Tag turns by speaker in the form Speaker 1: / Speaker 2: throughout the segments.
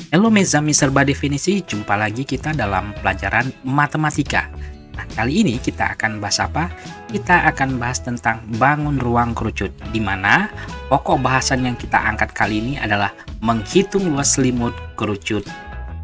Speaker 1: Halo Mezami Serba Definisi, jumpa lagi kita dalam pelajaran matematika. Nah, kali ini kita akan bahas apa? Kita akan bahas tentang bangun ruang kerucut, di mana pokok bahasan yang kita angkat kali ini adalah menghitung luas selimut kerucut,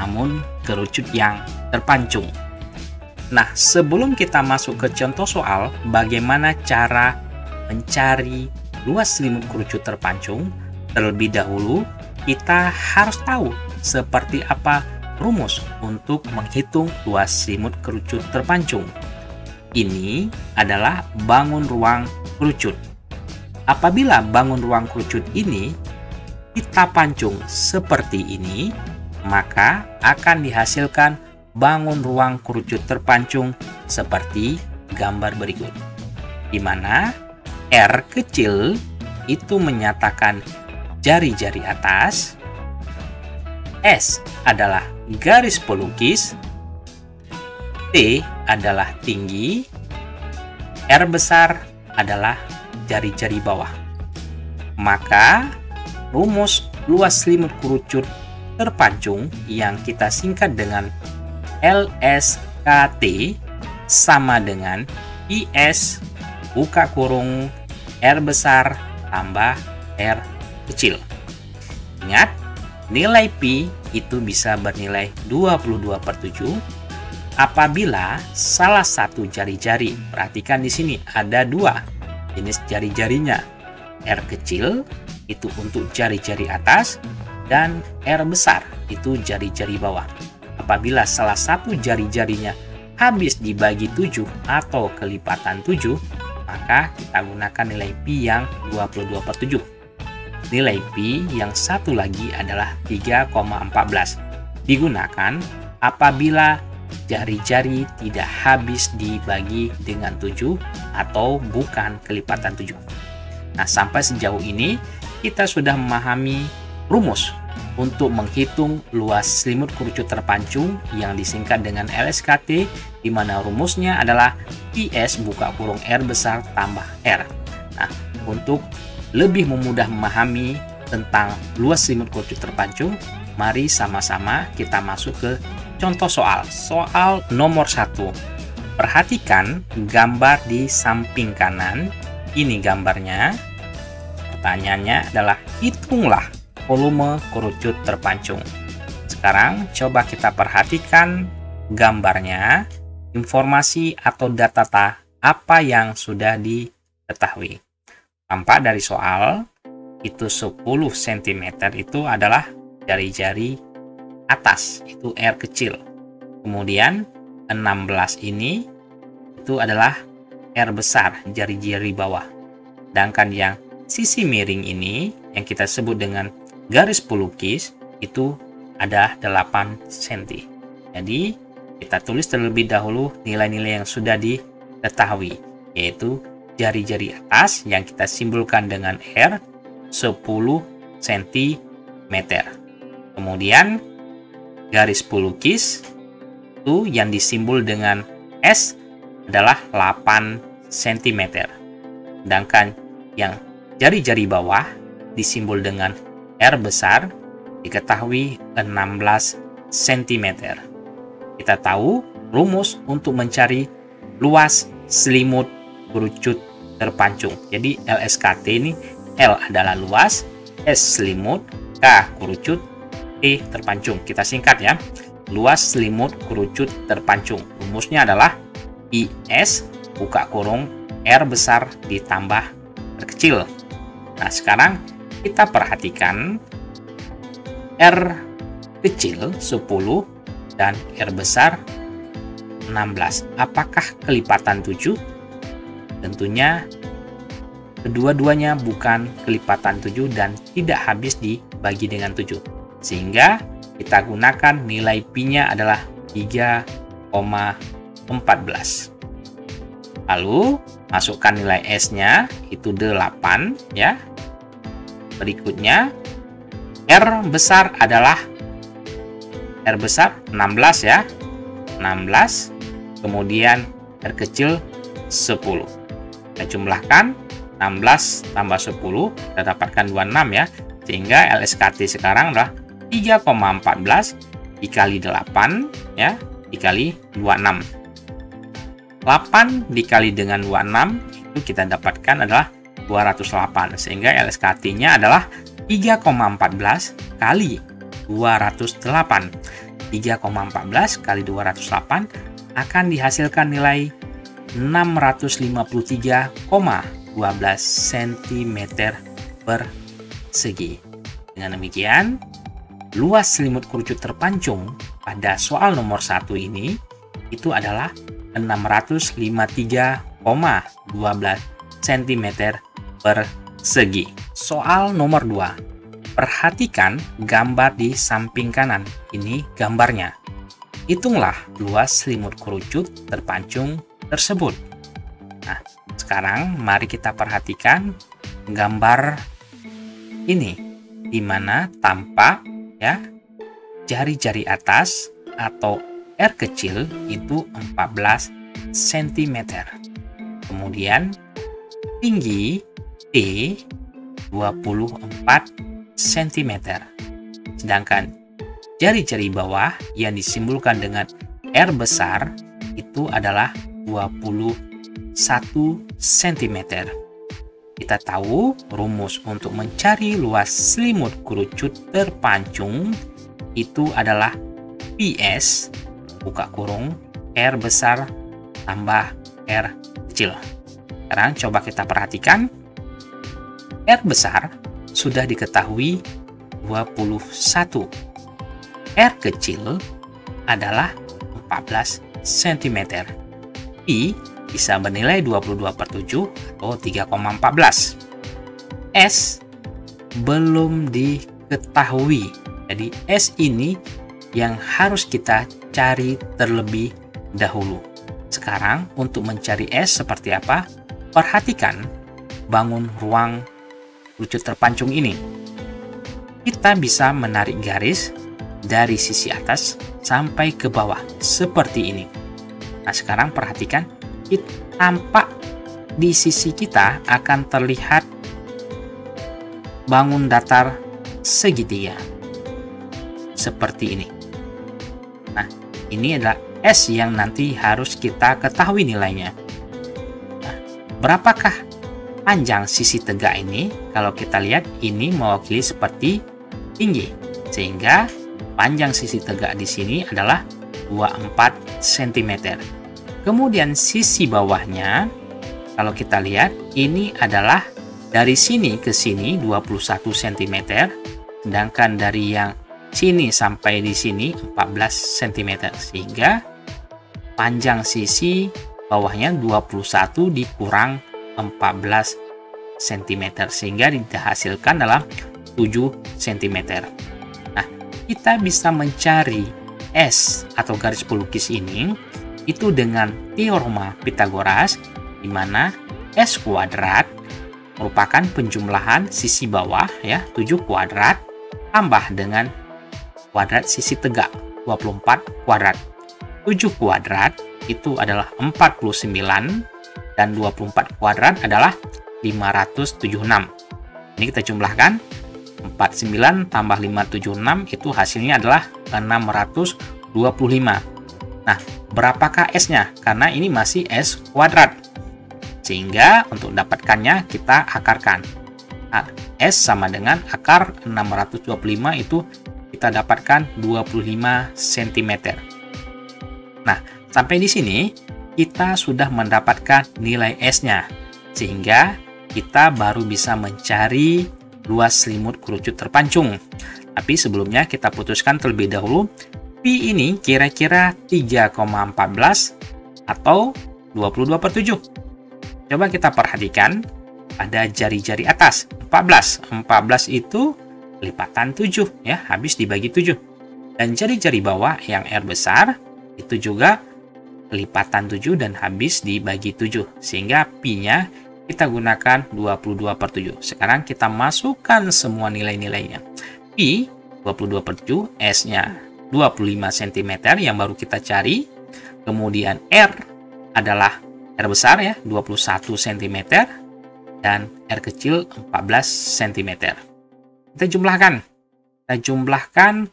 Speaker 1: namun kerucut yang terpancung. Nah, sebelum kita masuk ke contoh soal, bagaimana cara mencari luas selimut kerucut terpancung, terlebih dahulu kita harus tahu seperti apa rumus untuk menghitung luas selimut kerucut terpancung. Ini adalah bangun ruang kerucut. Apabila bangun ruang kerucut ini kita pancung seperti ini, maka akan dihasilkan bangun ruang kerucut terpancung seperti gambar berikut, di mana R kecil itu menyatakan jari-jari atas, S adalah garis pelukis, T adalah tinggi, R besar adalah jari-jari bawah. Maka rumus luas selimut kerucut terpancung yang kita singkat dengan LSKT sama dengan IS buka kurung R besar tambah R kecil. Ingat, nilai Pi itu bisa bernilai 22/7 apabila salah satu jari-jari, perhatikan di sini ada dua jenis jari-jarinya. R kecil itu untuk jari-jari atas dan R besar itu jari-jari bawah. Apabila salah satu jari-jarinya habis dibagi 7 atau kelipatan 7, maka kita gunakan nilai Pi yang 22/7. Nilai Pi yang satu lagi adalah 3,14. Digunakan apabila jari-jari tidak habis dibagi dengan 7 atau bukan kelipatan 7. Nah, sampai sejauh ini kita sudah memahami rumus untuk menghitung luas selimut kerucut terpancung yang disingkat dengan LSKT, di mana rumusnya adalah IS buka kurung R besar tambah R. Nah, untuk lebih memudah memahami tentang luas selimut kerucut terpancung, mari sama-sama kita masuk ke contoh soal. Soal nomor 1. Perhatikan gambar di samping kanan. Ini gambarnya. Pertanyaannya adalah hitunglah volume kerucut terpancung. Sekarang coba kita perhatikan gambarnya, informasi atau data apa yang sudah diketahui. Tampak dari soal, itu 10 cm itu adalah jari-jari atas, itu R kecil. Kemudian 16 ini itu adalah R besar, jari-jari bawah. Sedangkan yang sisi miring ini, yang kita sebut dengan garis pelukis, itu ada 8 cm. Jadi, kita tulis terlebih dahulu nilai-nilai yang sudah diketahui, yaitu jari-jari atas yang kita simbolkan dengan R 10 cm. Kemudian garis pelukis itu yang disimbol dengan S adalah 8 cm. Sedangkan yang jari-jari bawah disimbol dengan R besar diketahui 16 cm. Kita tahu rumus untuk mencari luas selimut kerucut terpancung. Jadi LSKT ini, L adalah luas, S selimut, K kerucut, T terpancung. Kita singkat ya. Luas selimut kerucut terpancung. Rumusnya adalah IS buka kurung R besar ditambah R kecil. Nah, sekarang kita perhatikan R kecil 10 dan R besar 16. Apakah kelipatan 7? Tentunya kedua-duanya bukan kelipatan 7 dan tidak habis dibagi dengan 7. Sehingga kita gunakan nilai Pi-nya adalah 3,14. Lalu masukkan nilai S-nya itu 8 ya. Berikutnya R besar adalah R besar 16 ya. 16. Kemudian R kecil 10. Kita jumlahkan 16 tambah 10, kita dapatkan 26 ya. Sehingga LSKT sekarang adalah 3,14 dikali 8 ya, dikali 26. 8 dikali dengan 26 itu kita dapatkan adalah 208, sehingga LSKT-nya adalah 3,14 kali 208. 3,14 kali 208 akan dihasilkan nilai 653,12 cm persegi. Dengan demikian, luas selimut kerucut terpancung pada soal nomor 1 ini itu adalah 653,12 cm persegi. Soal nomor 2. Perhatikan gambar di samping kanan. Ini gambarnya. Hitunglah luas selimut kerucut terpancung tersebut. Nah, sekarang mari kita perhatikan gambar ini, di mana tampak ya jari-jari atas atau R kecil itu 14 cm. Kemudian tinggi T 24 cm. Sedangkan jari-jari bawah yang disimbolkan dengan R besar itu adalah 21 cm. Kita tahu rumus untuk mencari luas selimut kerucut terpancung itu adalah PS buka kurung R besar tambah R kecil. Sekarang coba kita perhatikan. R besar sudah diketahui 21. R kecil adalah 14 cm. Pi bisa bernilai 22/7 atau 3,14. S belum diketahui. Jadi S ini yang harus kita cari terlebih dahulu. Sekarang untuk mencari S seperti apa? Perhatikan bangun ruang kerucut terpancung ini. Kita bisa menarik garis dari sisi atas sampai ke bawah seperti ini. Nah, sekarang perhatikan, tampak di sisi kita akan terlihat bangun datar segitiga seperti ini. Nah, ini adalah S yang nanti harus kita ketahui nilainya. Nah, berapakah panjang sisi tegak ini? Kalau kita lihat, ini mewakili seperti tinggi, sehingga panjang sisi tegak di sini adalah 24 cm. Kemudian sisi bawahnya, kalau kita lihat, ini adalah dari sini ke sini 21 cm, sedangkan dari yang sini sampai di sini 14 cm, sehingga panjang sisi bawahnya 21 dikurang 14 cm, sehingga dihasilkan dalam 7 cm. Nah, kita bisa mencari S atau garis pelukis ini itu dengan teorema Pythagoras, di mana S kuadrat merupakan penjumlahan sisi bawah ya 7 kuadrat tambah dengan kuadrat sisi tegak 24 kuadrat. 7 kuadrat itu adalah 49 dan 24 kuadrat adalah 576. Ini kita jumlahkan, 49 tambah 576 itu hasilnya adalah 625. Nah, berapakah S-nya? Karena ini masih S kuadrat. Sehingga untuk dapatkannya kita akarkan. Nah, S sama dengan akar 625 itu kita dapatkan 25 cm. Nah, sampai di sini kita sudah mendapatkan nilai S-nya. Sehingga kita baru bisa mencari luas selimut kerucut terpancung. Tapi sebelumnya kita putuskan terlebih dahulu, Pi ini kira-kira 3,14 atau 22/7. Coba kita perhatikan pada jari-jari atas, 14. 14 itu lipatan 7 ya, habis dibagi 7. Dan jari-jari bawah yang R besar itu juga lipatan 7 dan habis dibagi 7. Sehingga Pi-nya kita gunakan 22/7. Sekarang kita masukkan semua nilai-nilainya. Pi 22/7, S-nya 25 cm yang baru kita cari. Kemudian R adalah R besar ya, 21 cm. Dan R kecil 14 cm. Kita jumlahkan. kita jumlahkan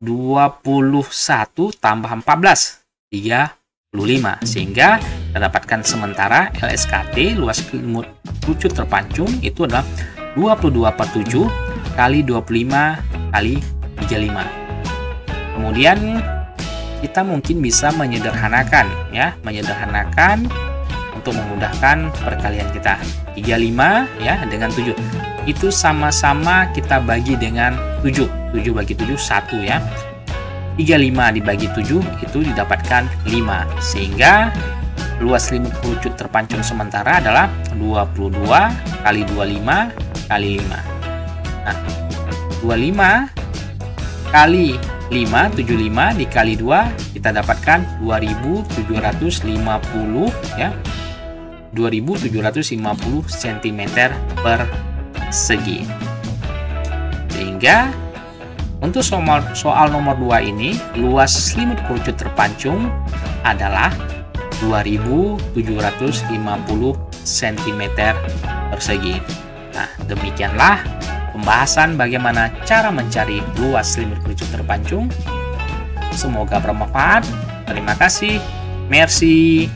Speaker 1: 21 tambah 14, 35. Sehingga kita dapatkan sementara LSKT, luas selimut kerucut terpancung, itu adalah 22/7 kali 25 kali 35. Kemudian kita mungkin bisa menyederhanakan, ya, untuk memudahkan perkalian kita. 35 ya dengan 7. Itu sama-sama kita bagi dengan 7. 7 bagi 7 1 ya. 35 dibagi 7 itu didapatkan 5. Sehingga luas selimut kerucut terpancung sementara adalah 22 kali 25 kali 5. Nah, 25 kali 5, 75 dikali 2 kita dapatkan 2750 ya. 2750 cm persegi. Sehingga untuk soal nomor 2 ini, luas selimut kerucut terpancung adalah 2750 cm persegi. Nah, demikianlah pembahasan bagaimana cara mencari luas selimut kerucut terpancung. Semoga bermanfaat. Terima kasih. Merci.